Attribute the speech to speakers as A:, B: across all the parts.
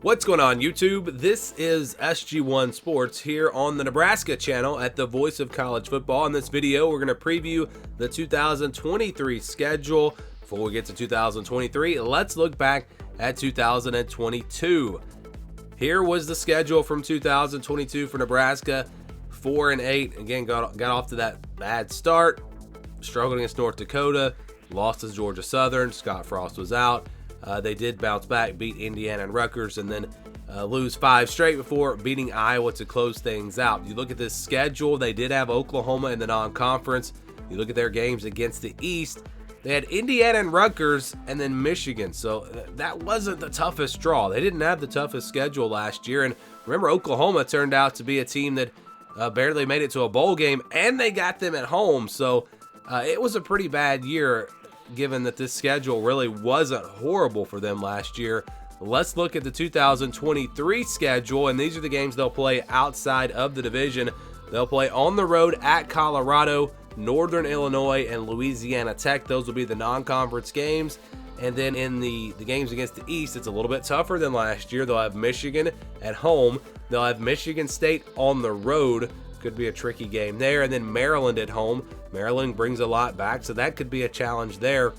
A: What's going on, YouTube? This is SG1 Sports here on the Nebraska channel at the Voice of College Football. In this video, we're going to preview the 2023 schedule. Before we get to 2023, let's look back at 2022. Here was the schedule from 2022 for Nebraska. 4-8. Again, got off to that bad start. Struggled against North Dakota. Lost to Georgia Southern. Scott Frost was out. They did bounce back, beat Indiana and Rutgers, and then lose 5 straight before beating Iowa to close things out. You look at this schedule, they did have Oklahoma in the non-conference. You look at their games against the East, they had Indiana and Rutgers and then Michigan. So that wasn't the toughest draw. They didn't have the toughest schedule last year. And remember, Oklahoma turned out to be a team that barely made it to a bowl game, and they got them at home. So it was a pretty bad year, given that this schedule really wasn't horrible for them last year. Let's look at the 2023 schedule, and these are the games they'll play outside of the division. They'll play on the road at Colorado, Northern Illinois, and Louisiana Tech. Those will be the non-conference games. And then in the games against the East, it's a little bit tougher than last year. They'll have Michigan at home. They'll have Michigan State on the road. Could be a tricky game there. And then Maryland at home. Maryland brings a lot back, so that could be a challenge there.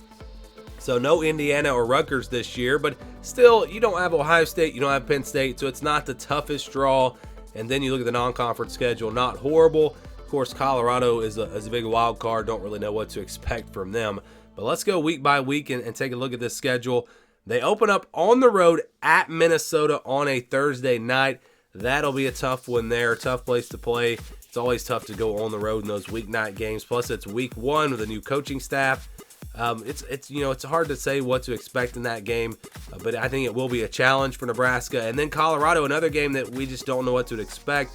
A: So no Indiana or Rutgers this year, but still, you don't have Ohio State, you don't have Penn State, so it's not the toughest draw. And then you look at the non-conference schedule, not horrible. Of course, Colorado is a big wild card. Don't really know what to expect from them. But let's go week by week and take a look at this schedule. They open up on the road at Minnesota on a Thursday night. That'll be a tough one there, tough place to play. It's always tough to go on the road in those weeknight games. Plus, it's week 1 with a new coaching staff. It's hard to say what to expect in that game, but I think it will be a challenge for Nebraska. And then Colorado, another game that we just don't know what to expect.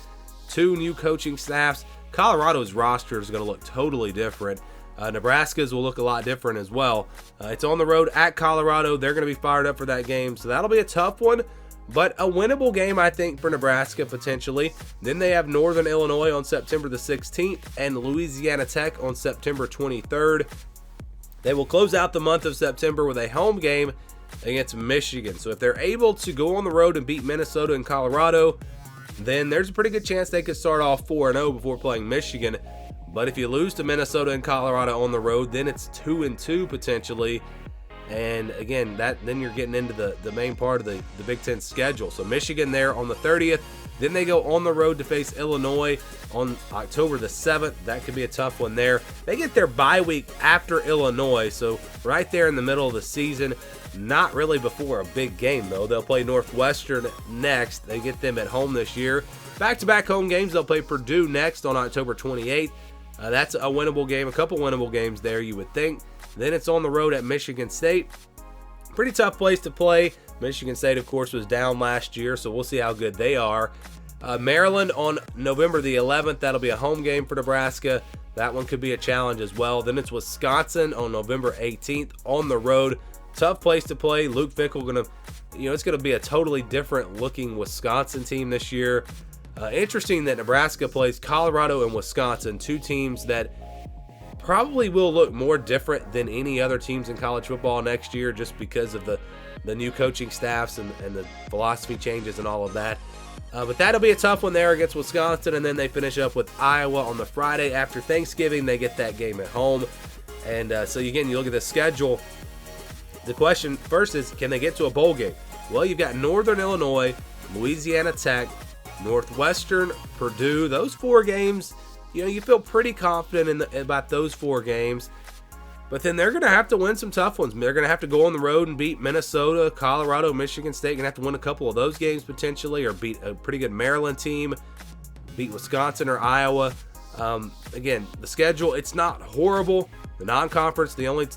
A: 2 new coaching staffs. Colorado's roster is going to look totally different. Nebraska's will look a lot different as well. It's on the road at Colorado. They're going to be fired up for that game, so that'll be a tough one. But a winnable game, I think, for Nebraska, potentially. Then they have Northern Illinois on September the 16th and Louisiana Tech on September 23rd. They will close out the month of September with a home game against Michigan. So if they're able to go on the road and beat Minnesota and Colorado, then there's a pretty good chance they could start off 4-0 before playing Michigan. But if you lose to Minnesota and Colorado on the road, then it's 2-2 potentially. And again, then you're getting into the main part of the Big Ten schedule. So Michigan there on the 30th. Then they go on the road to face Illinois on October the 7th. That could be a tough one there. They get their bye week after Illinois, so right there in the middle of the season. Not really before a big game, though. They'll play Northwestern next. They get them at home this year. Back-to-back home games. They'll play Purdue next on October 28th. That's a winnable game, a couple winnable games there, you would think. Then it's on the road at Michigan State. Pretty tough place to play. Michigan State, of course, was down last year, so we'll see how good they are. Maryland on November the 11th. That'll be a home game for Nebraska. That one could be a challenge as well. Then it's Wisconsin on November 18th on the road. Tough place to play. Luke Fickell it's going to be a totally different looking Wisconsin team this year. Interesting that Nebraska plays Colorado and Wisconsin, 2 teams that probably will look more different than any other teams in college football next year, just because of the new coaching staffs and the philosophy changes and all of that. But that'll be a tough one there against Wisconsin, and then they finish up with Iowa on the Friday after Thanksgiving. They get that game at home. And so again, you look at the schedule. The question first is, can they get to a bowl game? Well, you've got Northern Illinois, Louisiana Tech, Northwestern, Purdue. Those 4 games, you feel pretty confident about those 4 games. But then they're going to have to win some tough ones. They're going to have to go on the road and beat Minnesota, Colorado, Michigan State. Going to have to win a couple of those games potentially, or beat a pretty good Maryland team, beat Wisconsin or Iowa. Again, the schedule, it's not horrible. The non-conference, the only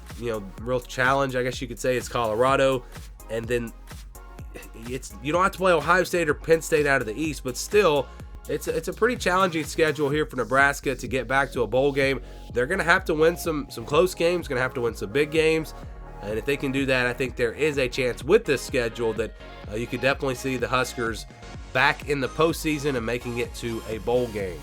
A: real challenge, I guess you could say, is Colorado. And then you don't have to play Ohio State or Penn State out of the East, but still, it's a pretty challenging schedule here for Nebraska to get back to a bowl game. They're going to have to win some close games, going to have to win some big games. And if they can do that, I think there is a chance with this schedule that you could definitely see the Huskers back in the postseason and making it to a bowl game.